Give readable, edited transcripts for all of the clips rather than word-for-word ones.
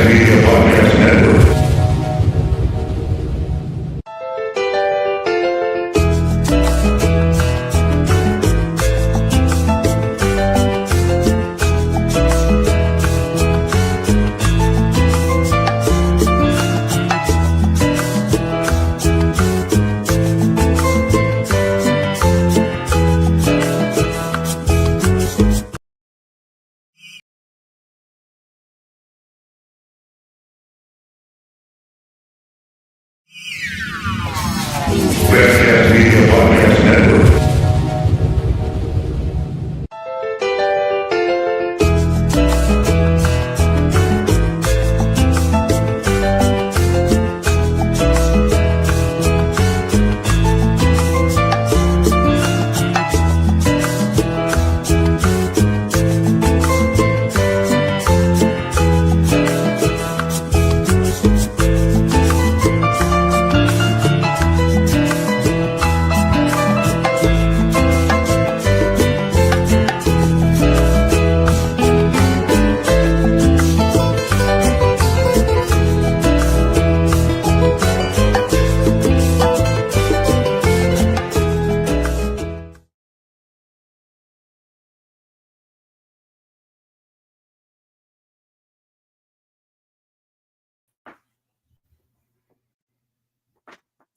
Media Podcast Network. Webcast Media Podcast Network.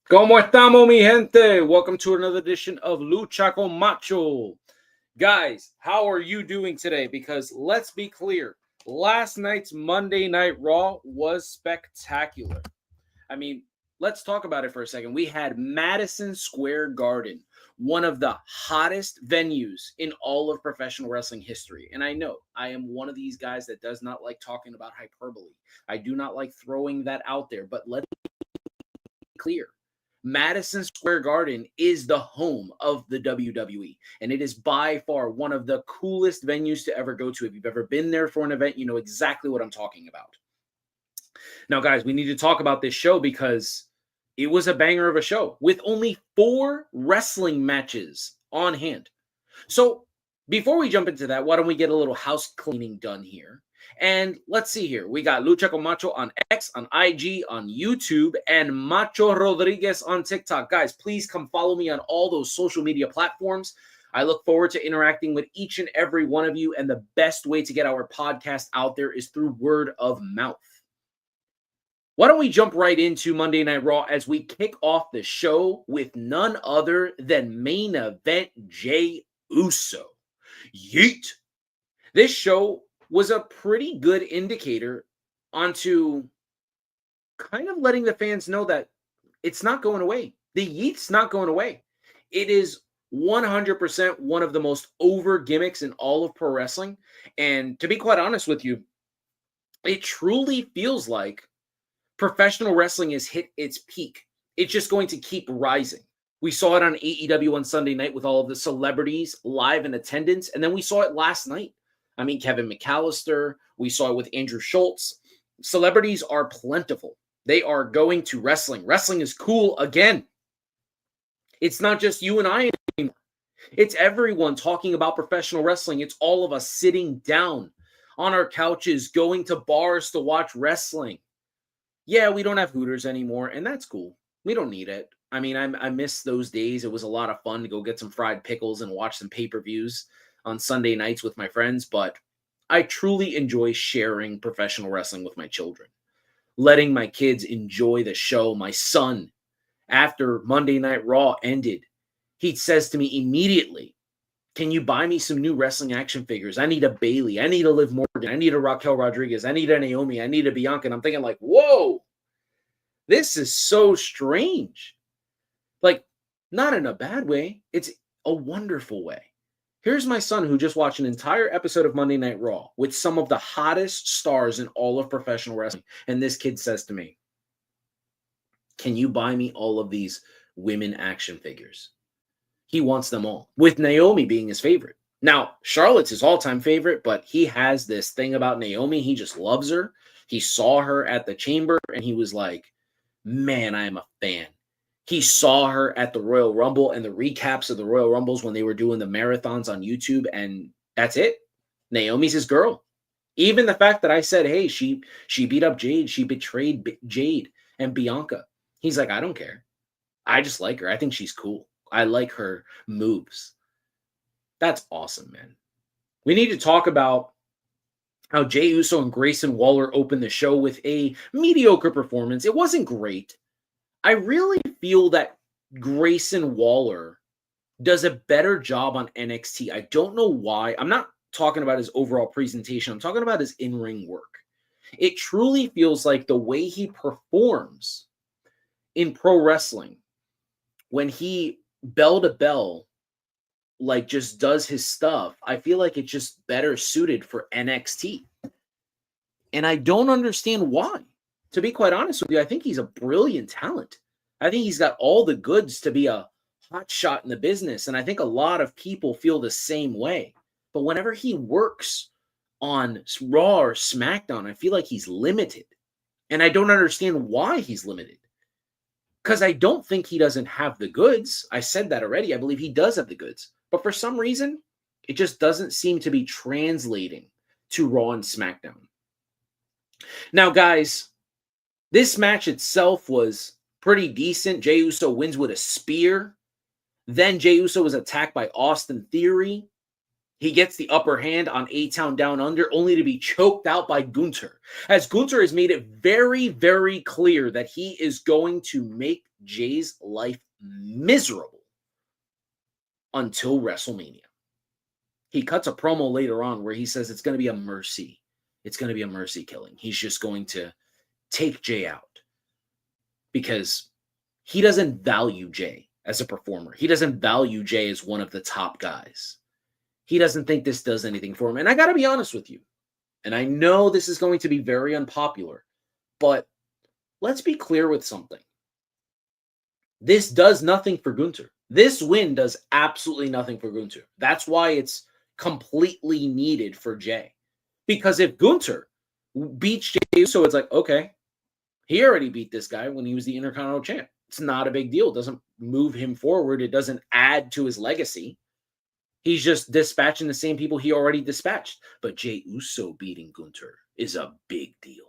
¿Cómo estamos, mi gente? Welcome to another edition of Lucha con Macho. Guys, how are you doing today? Because let's be clear, last night's Monday Night Raw was spectacular. I mean, let's talk about it for a second. We had Madison Square Garden, one of the hottest venues in all of professional wrestling history. And I know I am one of these guys that does not like talking about hyperbole. I do not like throwing that out there, but let me be clear. Madison Square Garden is the home of the WWE, and it is by far one of the coolest venues to ever go to. If you've ever been there for an event, you know exactly what I'm talking about. Now, guys, we need to talk about this show because it was a banger of a show with only 4 wrestling matches on hand. So before we jump into that, why don't we get a little house cleaning done here? And let's see here. We got Lucha con Macho on X, on IG, on YouTube, and Macho Rodriguez on TikTok. Guys, please come follow me on all those social media platforms. I look forward to interacting with each and every one of you. And the best way to get our podcast out there is through word of mouth. Why don't we jump right into Monday Night Raw as we kick off the show with none other than main event Jey Uso. Yeet. This show was a pretty good indicator onto kind of letting the fans know that it's not going away. The Yeet's not going away. It is 100% one of the most over gimmicks in all of pro wrestling. And to be quite honest with you, it truly feels like professional wrestling has hit its peak. It's just going to keep rising. We saw it on AEW on Sunday night with all of the celebrities live in attendance. And then we saw it last night. I mean, Kevin McAllister. We saw it with Andrew Schultz. Celebrities are plentiful. They are going to wrestling. Wrestling is cool again. It's not just you and I anymore. It's everyone talking about professional wrestling. It's all of us sitting down on our couches, going to bars to watch wrestling. Yeah, we don't have Hooters anymore, and that's cool. We don't need it. I mean, I miss those days. It was a lot of fun to go get some fried pickles and watch some pay-per-views on Sunday nights with my friends, but I truly enjoy sharing professional wrestling with my children, letting my kids enjoy the show. My son, after Monday Night Raw ended, he says to me immediately, "Can you buy me some new wrestling action figures? I need a Bailey. I need a Liv Morgan. I need a Raquel Rodriguez. I need a Naomi. I need a Bianca." And I'm thinking like, whoa, this is so strange. Like, not in a bad way. It's a wonderful way. Here's my son who just watched an entire episode of Monday Night Raw with some of the hottest stars in all of professional wrestling. And this kid says to me, "Can you buy me all of these women action figures?" He wants them all, with Naomi being his favorite. Now, Charlotte's his all-time favorite, but he has this thing about Naomi. He just loves her. He saw her at the Chamber, and he was like, man, I am a fan. He saw her at the Royal Rumble and the recaps of the Royal Rumbles when they were doing the marathons on YouTube, and that's it. Naomi's his girl. Even the fact that I said, hey, she beat up Jade, she betrayed Jade and Bianca. He's like, I don't care. I just like her. I think she's cool. I like her moves. That's awesome, man. We need to talk about how Jey Uso and Grayson Waller opened the show with a mediocre performance. It wasn't great. I really feel that Grayson Waller does a better job on NXT. I don't know why. I'm not talking about his overall presentation. I'm talking about his in-ring work. It truly feels like the way he performs in pro wrestling when he bell to bell like just does his stuff. I feel like it's just better suited for NXT. And I don't understand why. To be quite honest with you, I think he's a brilliant talent. I think he's got all the goods to be a hot shot in the business. And I think a lot of people feel the same way. But whenever he works on Raw or SmackDown, I feel like he's limited. And I don't understand why he's limited. Because I don't think he doesn't have the goods. I said that already. I believe he does have the goods. But for some reason, it just doesn't seem to be translating to Raw and SmackDown. Now, guys, this match itself was pretty decent. Jey Uso wins with a spear. Then Jey Uso was attacked by Austin Theory. He gets the upper hand on A-Town Down Under, only to be choked out by Gunther. As Gunther has made it very, very clear that he is going to make Jey's life miserable until WrestleMania. He cuts a promo later on where he says it's going to be a mercy. It's going to be a mercy killing. He's just going to take Jey out because he doesn't value Jey as a performer. He doesn't value Jey as one of the top guys. He doesn't think this does anything for him. And I got to be honest with you. And I know this is going to be very unpopular, but let's be clear with something. This does nothing for Gunther. This win does absolutely nothing for Gunther. That's why it's completely needed for Jey. Because if Gunther beats Jey Uso, it's like, okay, he already beat this guy when he was the Intercontinental Champ. It's not a big deal. It doesn't move him forward. It doesn't add to his legacy. He's just dispatching the same people he already dispatched. But Jey Uso beating Gunther is a big deal.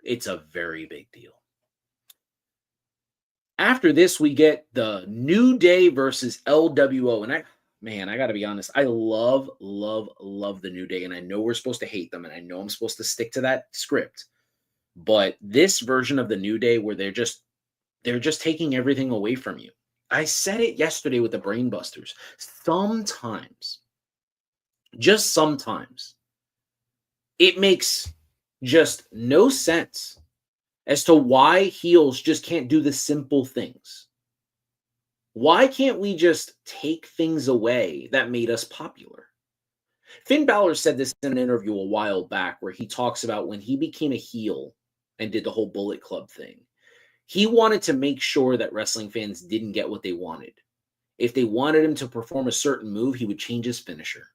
It's a very big deal. After this, we get the New Day versus LWO. And I got to be honest. I love the New Day. And I know we're supposed to hate them. And I know I'm supposed to stick to that script. But this version of the New Day where they're just taking everything away from you. I said it yesterday with the Brainbusters. Sometimes, just sometimes, it makes just no sense as to why heels just can't do the simple things. Why can't we just take things away that made us popular? Finn Balor said this in an interview a while back where he talks about when he became a heel and did the whole Bullet Club thing. He wanted to make sure that wrestling fans didn't get what they wanted. If they wanted him to perform a certain move, he would change his finisher.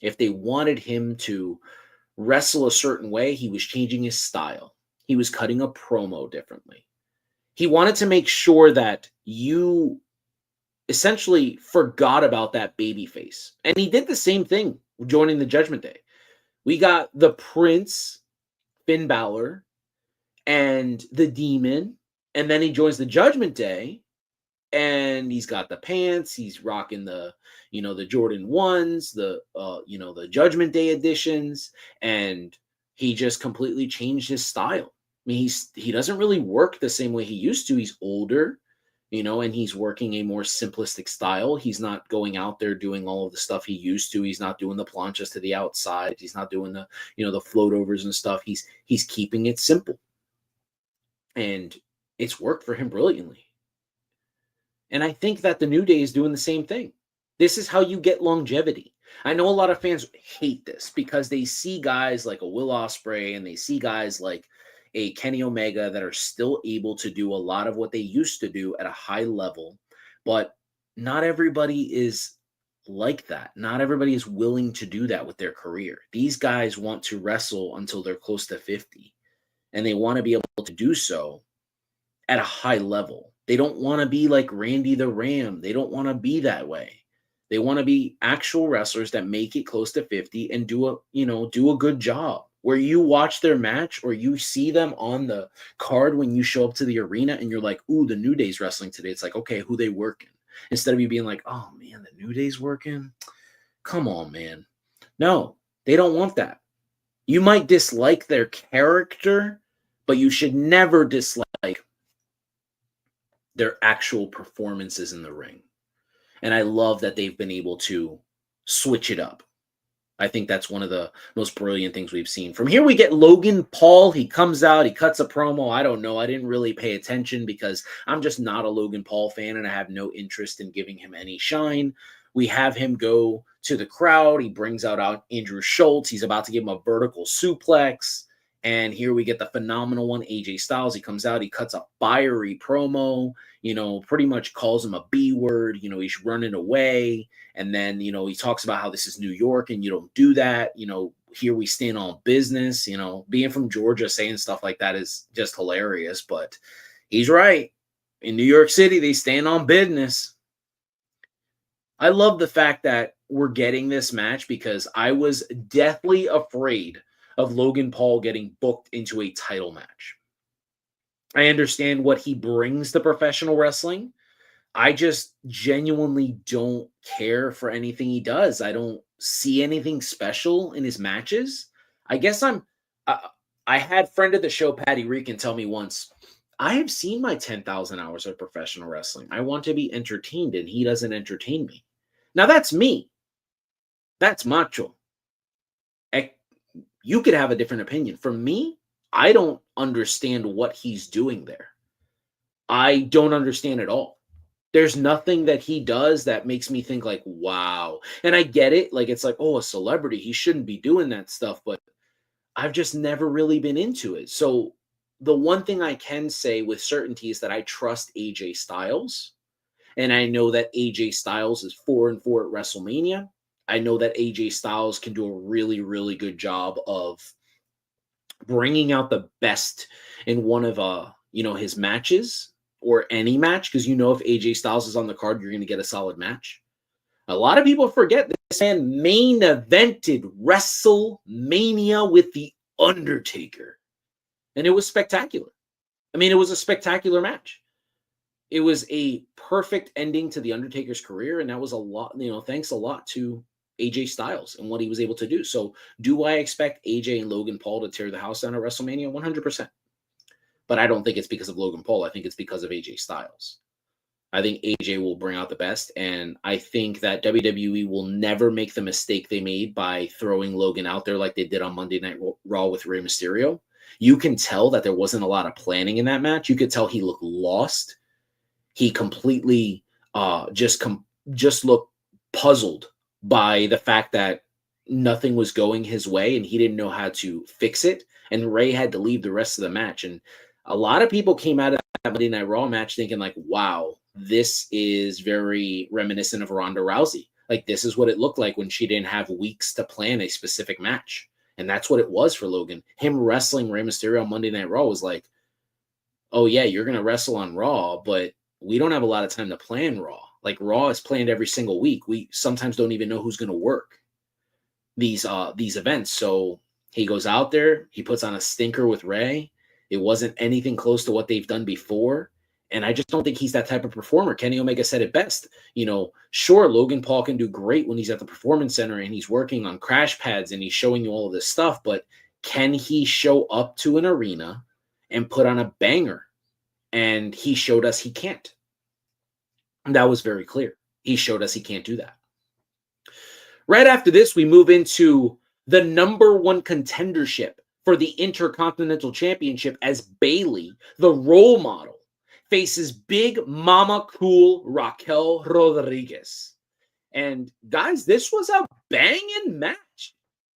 If they wanted him to wrestle a certain way, he was changing his style. He was cutting a promo differently. He wanted to make sure that you essentially forgot about that baby face. And he did the same thing joining the Judgment Day. We got the Prince, Finn Balor, and the Demon. And then he joins the Judgment Day, and he's got the pants. He's rocking the Jordan 1s, the Judgment Day editions, and he just completely changed his style. I mean, he doesn't really work the same way he used to. He's older, and he's working a more simplistic style. He's not going out there doing all of the stuff he used to. He's not doing the planchas to the outside. He's not doing the, the float overs and stuff. He's keeping it simple. And it's worked for him brilliantly. And I think that the New Day is doing the same thing. This is how you get longevity. I know a lot of fans hate this because they see guys like a Will Ospreay and they see guys like a Kenny Omega that are still able to do a lot of what they used to do at a high level. But not everybody is like that. Not everybody is willing to do that with their career. These guys want to wrestle until they're close to 50. And they want to be able to do so at a high level. They don't want to be like Randy the Ram. They don't want to be that way. They want to be actual wrestlers that make it close to 50 and do a good job where you watch their match or you see them on the card when you show up to the arena and you're like, ooh, the New Day's wrestling today. It's like, okay, who they working? Instead of you being like, oh man, the New Day's working. Come on, man. No, they don't want that. You might dislike their character, but you should never dislike their actual performances in the ring. And I love that they've been able to switch it up. I think that's one of the most brilliant things we've seen. From here, we get Logan Paul. He comes out, he cuts a promo. I don't know. I didn't really pay attention because I'm just not a Logan Paul fan and I have no interest in giving him any shine. We have him go to the crowd. He brings out Andrew Schultz. He's about to give him a vertical suplex. And here we get the phenomenal one, AJ Styles. He comes out, he cuts a fiery promo, pretty much calls him a B word. He's running away. And then, he talks about how this is New York and you don't do that. Here we stand on business. Being from Georgia, saying stuff like that is just hilarious. But he's right. In New York City, they stand on business. I love the fact that we're getting this match because I was deathly afraid of Logan Paul getting booked into a title match. I understand what he brings to professional wrestling. I just genuinely don't care for anything he does. I don't see anything special in his matches. I guess I had friend of the show, Patty Reekin, tell me once, I have seen my 10,000 hours of professional wrestling. I want to be entertained and he doesn't entertain me. Now that's me. That's macho. You could have a different opinion. For me, I don't understand what he's doing there. I don't understand at all. There's nothing that he does that makes me think like, wow. And I get it. Like, it's like, oh, a celebrity, he shouldn't be doing that stuff. But I've just never really been into it. So the one thing I can say with certainty is that I trust AJ Styles. And I know that AJ Styles is 4-4 at WrestleMania. I know that AJ Styles can do a really, really good job of bringing out the best in one of his matches or any match, because if AJ Styles is on the card, you're going to get a solid match. A lot of people forget this man main evented WrestleMania with The Undertaker, and it was spectacular. I mean, it was a spectacular match. It was a perfect ending to The Undertaker's career, and that was a lot, thanks a lot to AJ Styles and what he was able to do. So do I expect AJ and Logan Paul to tear the house down at WrestleMania? 100%. But I don't think it's because of Logan Paul. I think it's because of AJ Styles. I think AJ will bring out the best, and I think that WWE will never make the mistake they made by throwing Logan out there like they did on Monday Night Raw with Rey Mysterio. You can tell that there wasn't a lot of planning in that match. You could tell he looked lost. He completely just looked puzzled by the fact that nothing was going his way and he didn't know how to fix it. And Ray had to leave the rest of the match. And a lot of people came out of that Monday Night Raw match thinking like, wow, this is very reminiscent of Ronda Rousey. Like, this is what it looked like when she didn't have weeks to plan a specific match. And that's what it was for Logan. Him wrestling Rey Mysterio on Monday Night Raw was like, oh yeah, you're going to wrestle on Raw, but we don't have a lot of time to plan Raw. Like, Raw is planned every single week. We sometimes don't even know who's going to work these events. So he goes out there, he puts on a stinker with Ray. It wasn't anything close to what they've done before. And I just don't think he's that type of performer. Kenny Omega said it best. Sure, Logan Paul can do great when he's at the Performance Center and he's working on crash pads and he's showing you all of this stuff, but can he show up to an arena and put on a banger? And he showed us he can't. And that was very clear. He showed us he can't do that. Right after this, we move into the number one contendership for the Intercontinental Championship as Bayley, the role model, faces Big Mama Cool Raquel Rodriguez. And guys, this was a banging match.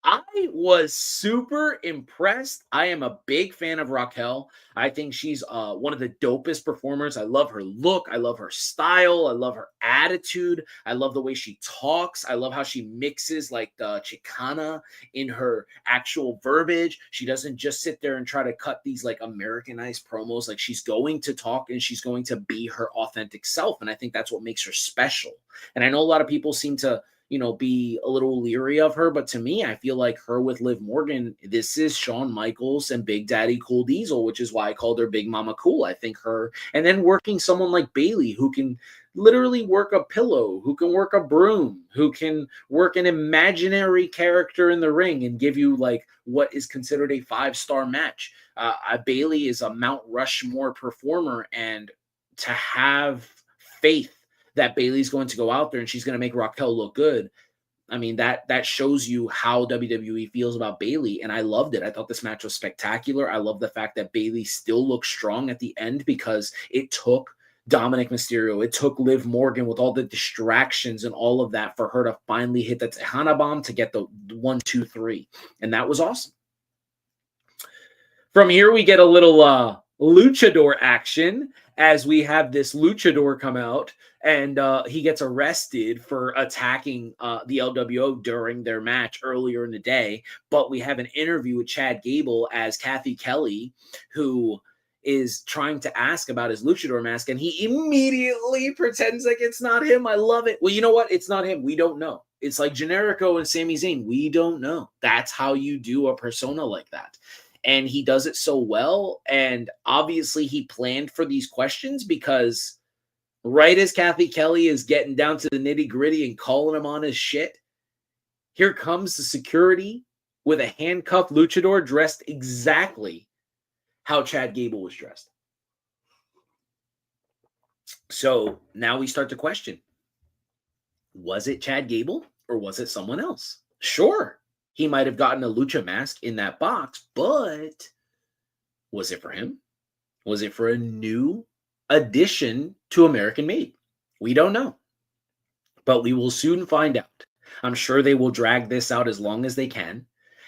I was super impressed. I am a big fan of Raquel. I think she's one of the dopest performers. I love her look. I love her style. I love her attitude. I love the way she talks. I love how she mixes like the Chicana in her actual verbiage. She doesn't just sit there and try to cut these like Americanized promos. Like, she's going to talk and she's going to be her authentic self. And I think that's what makes her special. And I know a lot of people seem to be a little leery of her. But to me, I feel like her with Liv Morgan, this is Shawn Michaels and Big Daddy Cool Diesel, which is why I called her Big Mama Cool. I think her, and then working someone like Bayley, who can literally work a pillow, who can work a broom, who can work an imaginary character in the ring and give you like what is considered a 5-star match. Bayley is a Mount Rushmore performer, and to have faith that Bayley's going to go out there and she's going to make Raquel look good, I mean, that shows you how WWE feels about Bayley, and I loved it. I thought this match was spectacular. I love the fact that Bayley still looks strong at the end because it took Dominic Mysterio, it took Liv Morgan with all the distractions and all of that for her to finally hit the Tejana bomb to get the 1, 2, 3, and that was awesome. From here, we get a little luchador action as we have this luchador come out, and he gets arrested for attacking the LWO during their match earlier in the day. But we have an interview with Chad Gable as Kathy Kelly, who is trying to ask about his luchador mask, and he immediately pretends like it's not him. I love it. Well, you know what? It's not him. We don't know. It's like Generico and Sami Zayn. We don't know. That's how you do a persona like that. And he does it so well. And obviously he planned for these questions, because right as Kathy Kelly is getting down to the nitty gritty and calling him on his shit, here comes the security with a handcuffed luchador dressed exactly how Chad Gable was dressed. So now we start to question, was it Chad Gable or was it someone else? Sure, he might have gotten a lucha mask in that box, but was it for him? Was it for a new addition to American Made? We don't know, but we will soon find out. I'm sure they will drag this out as long as they can,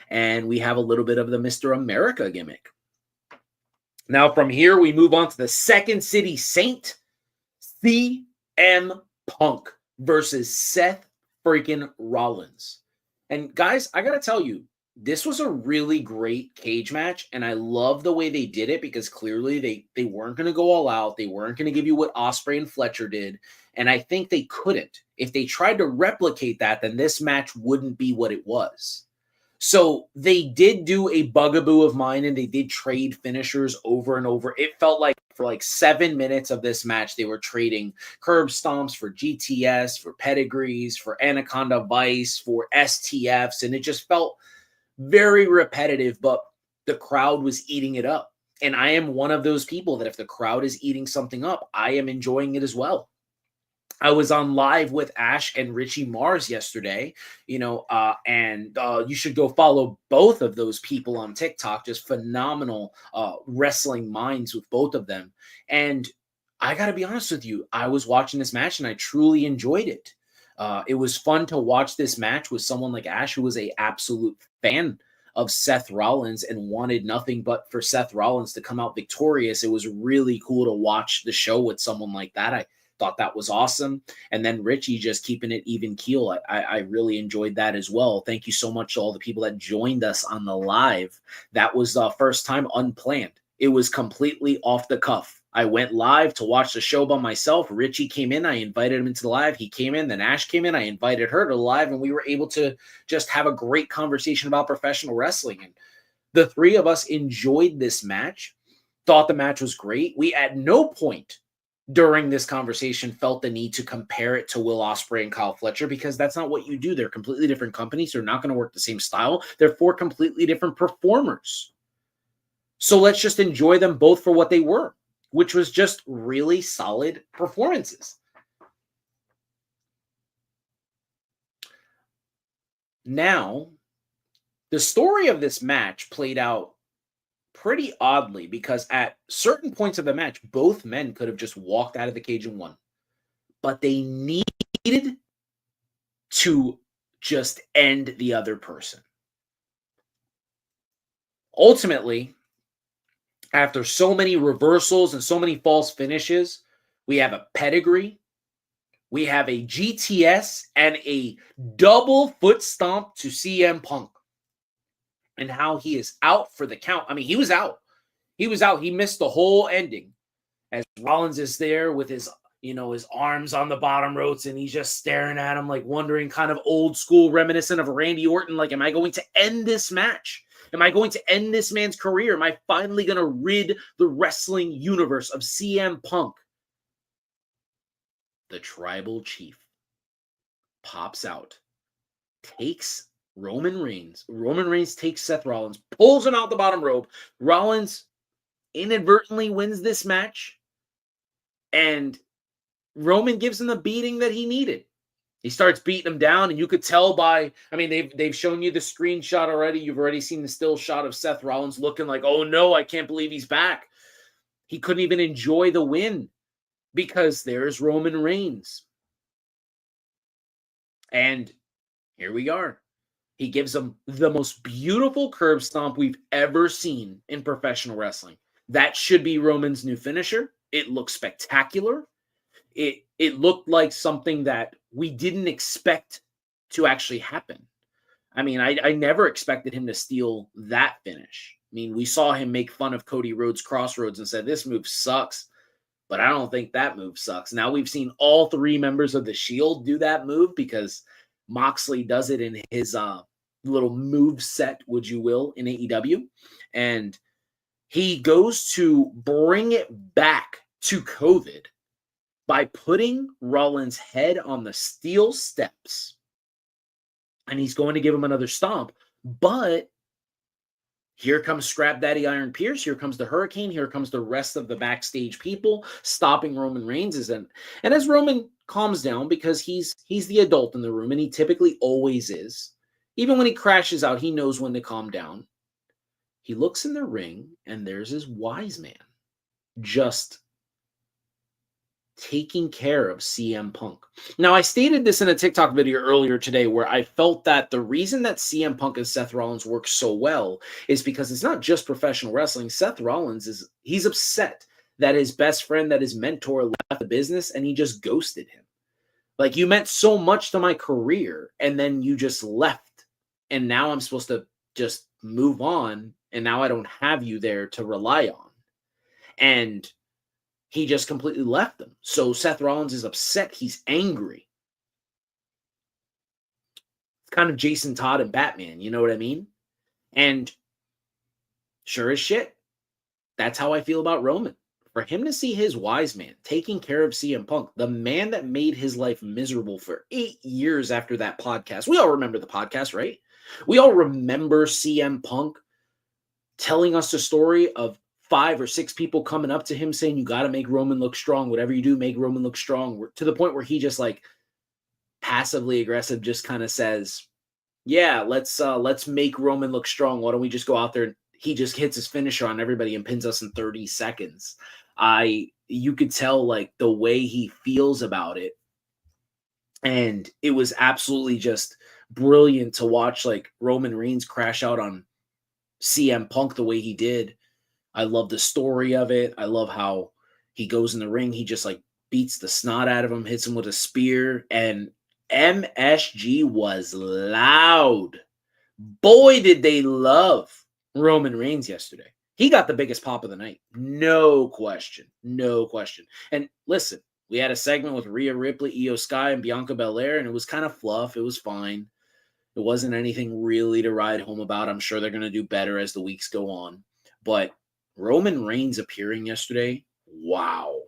and we have a little bit of the Mr. America gimmick. Now, from here, we move on to the Second City Saint, CM Punk versus Seth freaking Rollins. And guys, I got to tell you, this was a really great cage match, and I love the way they did it, because clearly they weren't going to go all out. They weren't going to give you what Ospreay and Fletcher did, and I think they couldn't. If they tried to replicate that, then this match wouldn't be what it was. So they did do a bugaboo of mine, and they did trade finishers over and over. It felt like for like 7 minutes of this match, they were trading curb stomps for GTS, for pedigrees, for Anaconda Vice, for STFs, and it just felt very repetitive, but the crowd was eating it up. And I am one of those people that if the crowd is eating something up, I am enjoying it as well. I was on live with Ash and Richie Mars yesterday, and you should go follow both of those people on TikTok. Just phenomenal wrestling minds with both of them. And I got to be honest with you, I was watching this match and I truly enjoyed it. It was fun to watch this match with someone like Ash, who was an absolute fan of Seth Rollins and wanted nothing but for Seth Rollins to come out victorious. It was really cool to watch the show with someone like that. I thought that was awesome. And then Richie just keeping it even keel. I really enjoyed that as well. Thank you so much to all the people that joined us on the live. That was the first time unplanned. It was completely off the cuff. I went live to watch the show by myself. Richie came in. I invited him into the live. He came in. Then Ash came in. I invited her to the live, and we were able to just have a great conversation about professional wrestling. And the three of us enjoyed this match, thought the match was great. We at no point during this conversation felt the need to compare it to Will Ospreay and Kyle Fletcher, because that's not what you do. They're completely different companies. They're not going to work the same style. They're 4 completely different performers. So let's just enjoy them both for what they were, which was just really solid performances. Now, the story of this match played out pretty oddly, because at certain points of the match, both men could have just walked out of the cage and won. But they needed to just end the other person. Ultimately, after so many reversals and so many false finishes, we have a pedigree, we have a GTS, and a double foot stomp to CM Punk. And how he is out for the count. I mean, he was out. He was out. He missed the whole ending as Rollins is there with his his arms on the bottom ropes, and he's just staring at him, like wondering, kind of old school, reminiscent of Randy Orton. Like, am I going to end this match? Am I going to end this man's career? Am I finally going to rid the wrestling universe of CM Punk? The tribal chief pops out, takes Roman Reigns. Roman Reigns takes Seth Rollins, pulls him out the bottom rope. Rollins inadvertently wins this match, and Roman gives him the beating that he needed. He starts beating him down, and you could tell they've shown you the screenshot already. You've already seen the still shot of Seth Rollins looking like, oh no, I can't believe he's back. He couldn't even enjoy the win because there's Roman Reigns. And here we are. He gives him the most beautiful curb stomp we've ever seen in professional wrestling. That should be Roman's new finisher. It looks spectacular. It looked like something that we didn't expect to actually happen. I mean, I never expected him to steal that finish. I mean, we saw him make fun of Cody Rhodes' Crossroads and said, this move sucks, but I don't think that move sucks. Now we've seen all three members of the Shield do that move because Moxley does it in his little move set, would you will, in AEW. And he goes to bring it back to COVID by putting Rollins' head on the steel steps. And he's going to give him another stomp. But here comes Scrap Daddy Iron Pierce. Here comes the Hurricane. Here comes the rest of the backstage people stopping Roman Reigns. And as Roman calms down, because he's the adult in the room, and he typically always is. Even when he crashes out, he knows when to calm down. He looks in the ring, and there's his wise man just taking care of CM Punk. Now, I stated this in a TikTok video earlier today where I felt that the reason that CM Punk and Seth Rollins work so well is because it's not just professional wrestling. Seth Rollins he's upset that his best friend, that his mentor left the business, and he just ghosted him. Like, you meant so much to my career, and then you just left. And now I'm supposed to just move on, and now I don't have you there to rely on. And he just completely left them. So Seth Rollins is upset. He's angry. It's kind of Jason Todd and Batman, you know what I mean? And sure as shit, that's how I feel about Roman. For him to see his wise man taking care of CM Punk, the man that made his life miserable for 8 years after that podcast. We all remember the podcast, right? We all remember CM Punk telling us the story of 5 or 6 people coming up to him saying, you got to make Roman look strong. Whatever you do, make Roman look strong. To the point where he just like passively aggressive just kind of says, yeah, let's make Roman look strong. Why don't we just go out there? And he just hits his finisher on everybody and pins us in 30 seconds. You could tell like the way he feels about it. And it was absolutely just brilliant to watch like Roman Reigns crash out on CM Punk the way he did. I love the story of it. I love how he goes in the ring. He just like beats the snot out of him, hits him with a spear. And MSG was loud. Boy, did they love Roman Reigns yesterday. He got the biggest pop of the night. No question. No question. And listen, we had a segment with Rhea Ripley, Io Sky, and Bianca Belair, and it was kind of fluff. It was fine. It wasn't anything really to ride home about. I'm sure they're going to do better as the weeks go on. But Roman Reigns appearing yesterday, wow.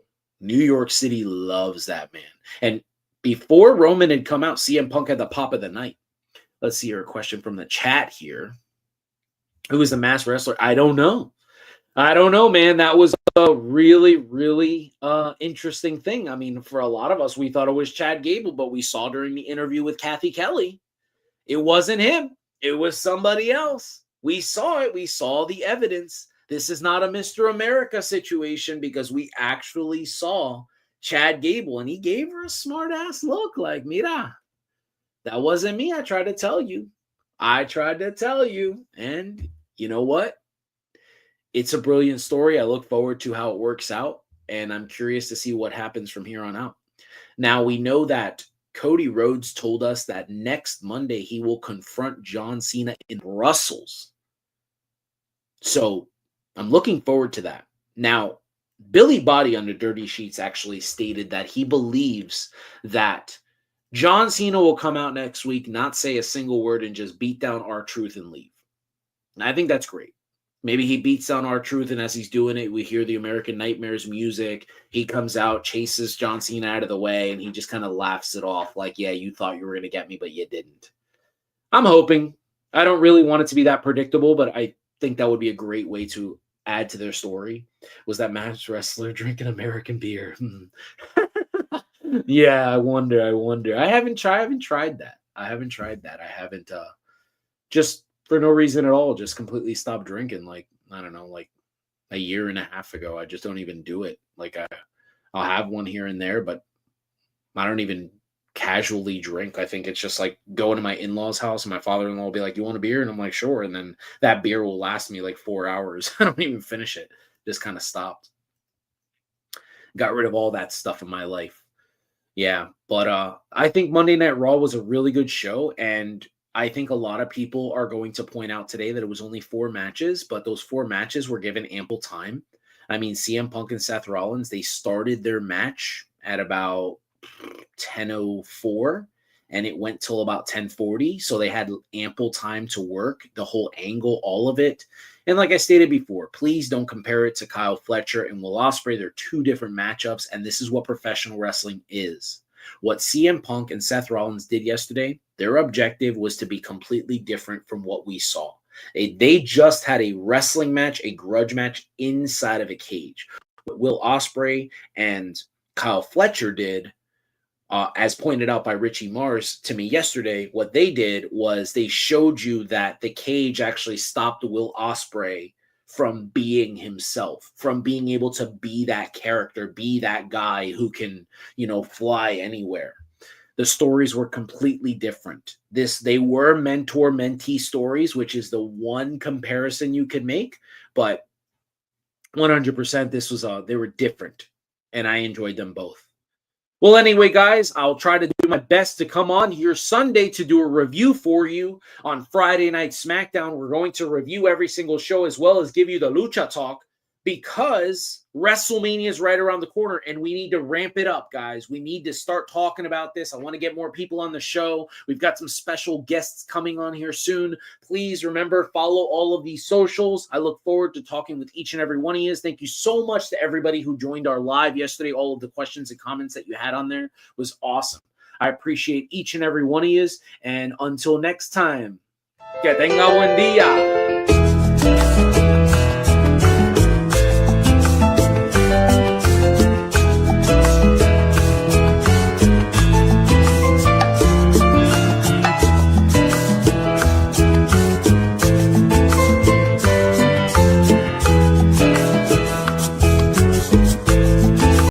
New York City loves that man. And before Roman had come out, CM Punk had the pop of the night. Let's see your question from the chat here. Who is the masked wrestler? I don't know. I don't know, man. That was a really, really interesting thing. I mean, for a lot of us, we thought it was Chad Gable, but we saw during the interview with Kathy Kelly, it wasn't him. It was somebody else. We saw it. We saw the evidence. This is not a Mr. America situation because we actually saw Chad Gable, and he gave her a smart-ass look like, mira, that wasn't me. I tried to tell you. And you know what? It's a brilliant story. I look forward to how it works out, and I'm curious to see what happens from here on out. Now, we know that Cody Rhodes told us that next Monday he will confront John Cena in Brussels. So I'm looking forward to that. Now, Billy Body on the Dirty Sheets actually stated that he believes that John Cena will come out next week, not say a single word, and just beat down R-Truth and leave. And I think that's great. Maybe he beats down R-Truth, and as he's doing it, we hear the American Nightmares music. He comes out, chases John Cena out of the way, and he just kind of laughs it off like, yeah, you thought you were going to get me, but you didn't. I'm hoping. I don't really want it to be that predictable, but I think that would be a great way to add to their story. Was that masked wrestler drinking American beer? Yeah, I wonder. I haven't tried that. I haven't just for no reason at all, just completely stopped drinking. Like, I don't know, like a year and a half ago. I just don't even do it. Like I'll have one here and there, but I don't even casually drink. I think it's just like going to my in-laws' house and my father-in-law will be like, "You want a beer?" And I'm like, "Sure." And then that beer will last me like 4 hours. I don't even finish it. Just kind of stopped. Got rid of all that stuff in my life. Yeah, but I think Monday Night Raw was a really good show, and I think a lot of people are going to point out today that it was only 4 matches, but those 4 matches were given ample time. I mean, CM Punk and Seth Rollins, they started their match at about 10:04 and it went till about 10:40, so they had ample time to work the whole angle, all of it. And like I stated before, please don't compare it to Kyle Fletcher and Will Ospreay. They're 2 different matchups, and this is what professional wrestling is. What CM Punk and Seth Rollins did yesterday, their objective was to be completely different from what we saw. They just had a wrestling match, a grudge match inside of a cage. What Will Ospreay and Kyle Fletcher did, as pointed out by Richie Mars to me yesterday, what they did was they showed you that the cage actually stopped Will Ospreay from being himself, from being able to be that character, be that guy who can, fly anywhere. The stories were completely different. They were mentor-mentee stories, which is the one comparison you could make, but 100% they were different, and I enjoyed them both. Well, anyway, guys, I'll try to do my best to come on here Sunday to do a review for you on Friday Night SmackDown. We're going to review every single show as well as give you the Lucha Talk because WrestleMania is right around the corner and we need to ramp it up, guys. We need to start talking about this. I want to get more people on the show. We've got some special guests coming on here soon. Please remember, follow all of these socials. I look forward to talking with each and every one of you. Thank you so much to everybody who joined our live yesterday. All of the questions and comments that you had on there was awesome. I appreciate each and every one of you. And until next time, que tenga buen día.